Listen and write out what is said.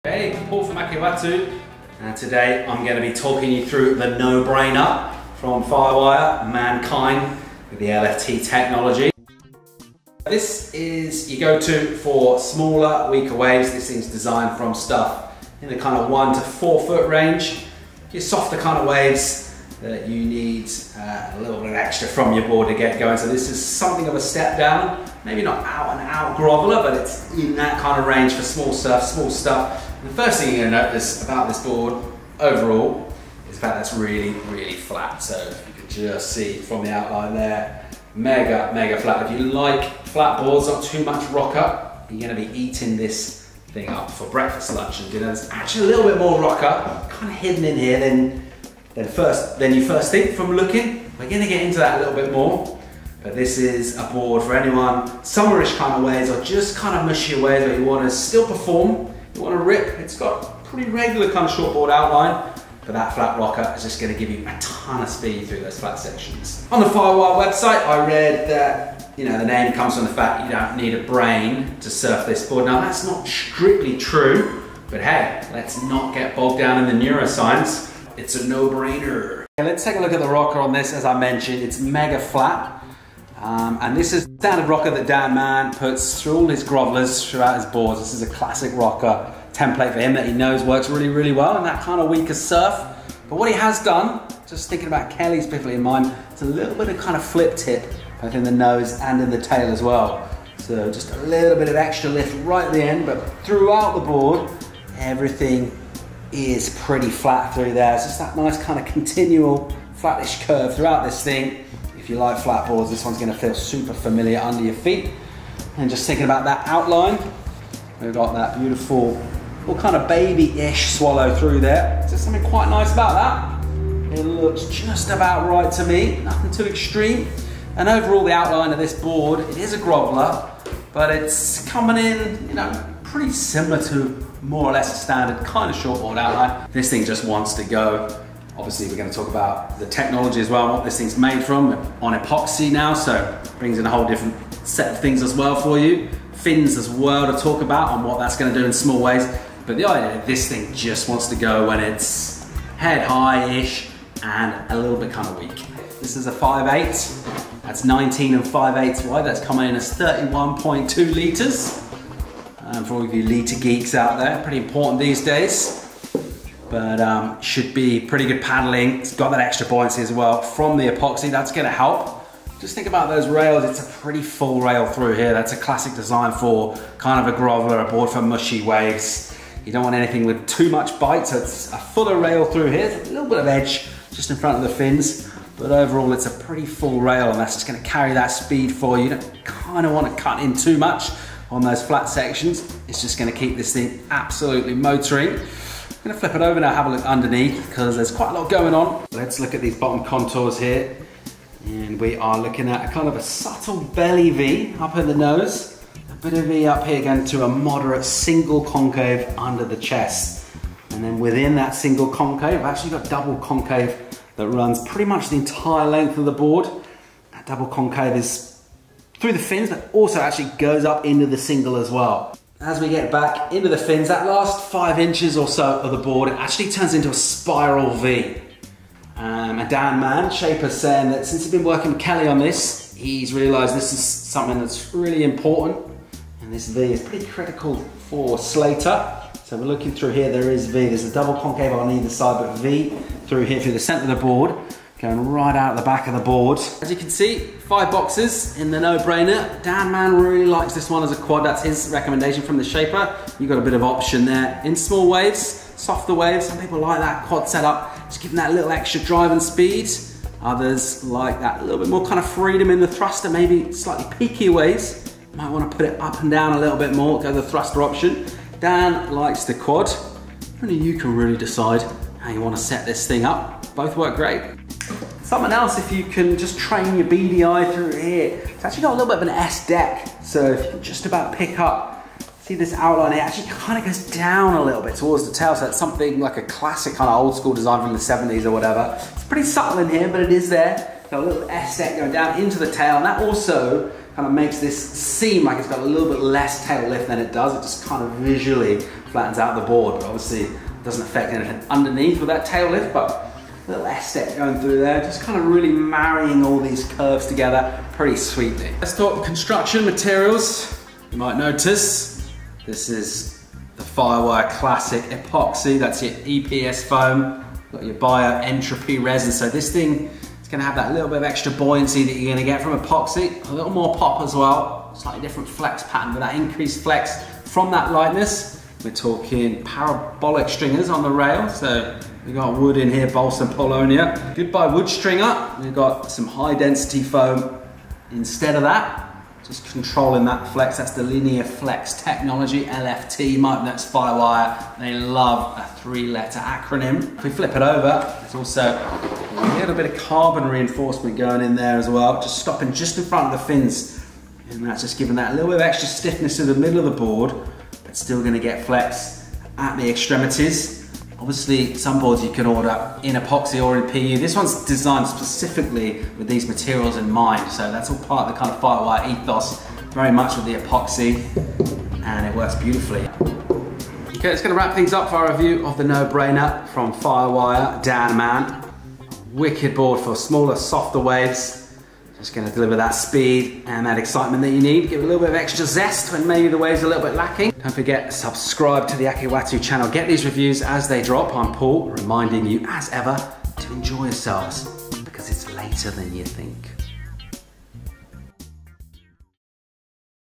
Hey, Paul from Akewatu, and today I'm going to be talking you through the No Brainer from Firewire, Mankind with the LFT technology. This is your go-to for smaller, weaker waves. This thing's designed from stuff in the kind of 1 to 4 foot range. Your softer kind of waves that you need a little bit extra from your board to get going. So this is something of a step down, maybe not out and out groveler, but it's in that kind of range for small surf, small stuff. The first thing you're going to notice about this board overall is the fact that it's really, really flat. So if you could just see from the outline there, mega, mega flat. If you like flat boards, not too much rock up, you're going to be eating this thing up for breakfast, lunch and dinner. There's actually a little bit more rock up, kind of hidden in here than you first think from looking. We're going to get into that a little bit more. But this is a board for anyone, summerish kind of waves or just kind of mushy waves where you want to still perform. You want to rip, it's got pretty regular kind of shortboard outline, but that flat rocker is just going to give you a ton of speed through those flat sections. On the Firewire website, I read that the name comes from the fact you don't need a brain to surf this board. Now that's not strictly true, but hey, let's not get bogged down in the neuroscience. It's a no-brainer. Okay, let's take a look at the rocker on this. As I mentioned, it's mega flat. And this is the standard rocker that Mann puts through all his grovelers throughout his boards. This is a classic rocker template for him that he knows works really, really well in that kind of weaker surf. But what he has done, just thinking about Kelly specifically in mind, it's a little bit of kind of flip tip, both in the nose and in the tail as well. So just a little bit of extra lift right at the end, but throughout the board, everything is pretty flat through there. It's just that nice kind of continual flattish curve throughout this thing. If you like flat boards, this one's going to feel super familiar under your feet. And just thinking about that outline, we've got that beautiful, well, kind of baby-ish swallow through there. There's something quite nice about that. It looks just about right to me, nothing too extreme. And overall, the outline of this board, it is a groveler, but it's coming in, pretty similar to more or less a standard kind of shortboard outline. This thing just wants to go. Obviously, we're going to talk about the technology as well, what this thing's made from, on epoxy now, so brings in a whole different set of things as well for you. Fins as well to talk about on what that's going to do in small ways. But the idea, this thing just wants to go when it's head high-ish and a little bit kind of weak. This is a 5/8. That's 19 and 5/8 wide. That's coming in as 31.2 litres. For all of you litre geeks out there, pretty important these days. But should be pretty good paddling. It's got that extra buoyancy as well from the epoxy. That's going to help. Just think about those rails. It's a pretty full rail through here. That's a classic design for kind of a groveler, a board for mushy waves. You don't want anything with too much bite, so it's a fuller rail through here. There's a little bit of edge just in front of the fins, but overall it's a pretty full rail, and that's just going to carry that speed for you. You don't kind of want to cut in too much on those flat sections. It's just going to keep this thing absolutely motoring. I'm going to flip it over now, have a look underneath, because there's quite a lot going on. Let's look at these bottom contours here. And we are looking at a kind of a subtle belly V up in the nose. A bit of V up here going to a moderate single concave under the chest. And then within that single concave, I've actually got double concave that runs pretty much the entire length of the board. That double concave is through the fins, but also actually goes up into the single as well. As we get back into the fins, that last 5 inches or so of the board, it actually turns into a spiral V. And Mann, shaper, saying that since he's been working with Kelly on this, he's realized this is something that's really important. And this V is pretty critical for Slater. So we're looking through here, there is V. There's a double concave on either side, but V through here, through the center of the board, going right out the back of the board. As you can see, 5 boxes in the No-Brainer. Mann really likes this one as a quad. That's his recommendation from the shaper. You've got a bit of option there. In small waves, softer waves, some people like that quad setup, just giving that little extra drive and speed. Others like that little bit more kind of freedom in the thruster, maybe slightly peakier waves. Might want to put it up and down a little bit more, go the thruster option. Dan likes the quad. Only you can really decide how you want to set this thing up. Both work great. Something else, if you can just train your BDI through here, it's actually got a little bit of an S deck. So if you can just about pick up, see this outline, it actually kind of goes down a little bit towards the tail. So that's something like a classic kind of old school design from the 70s or whatever. It's pretty subtle in here, but it is there. Got a little S deck going down into the tail, and that also kind of makes this seem like it's got a little bit less tail lift than it does. It just kind of visually flattens out the board, but obviously it doesn't affect anything underneath with that tail lift, but a little S-step going through there, just kind of really marrying all these curves together pretty sweetly. Let's talk construction materials. You might notice this is the Firewire Classic epoxy. That's your EPS foam. Got your bio-entropy resin. So this thing is going to have that little bit of extra buoyancy that you're going to get from epoxy. A little more pop as well. Slightly different flex pattern with that increased flex from that lightness. We're talking parabolic stringers on the rail. So we've got wood in here, balsa Polonia. Goodbye wood stringer. We've got some high density foam instead of that. Just controlling that flex. That's the linear flex technology, LFT. That's Firewire. They love a 3-letter acronym. If we flip it over, there's also a little bit of carbon reinforcement going in there as well, just stopping just in front of the fins. And that's just giving that a little bit of extra stiffness to the middle of the board, but still going to get flex at the extremities. Obviously, some boards you can order in epoxy or in PU. This one's designed specifically with these materials in mind, so that's all part of the kind of Firewire ethos, very much with the epoxy, and it works beautifully. Okay, it's going to wrap things up for our review of the No Brainer from Firewire Dan Mann. Wicked board for smaller, softer waves. Just going to deliver that speed and that excitement that you need. Give it a little bit of extra zest when maybe the wave's a little bit lacking. Don't forget, subscribe to the Akewatu channel. Get these reviews as they drop. I'm Paul, reminding you as ever to enjoy yourselves because it's later than you think.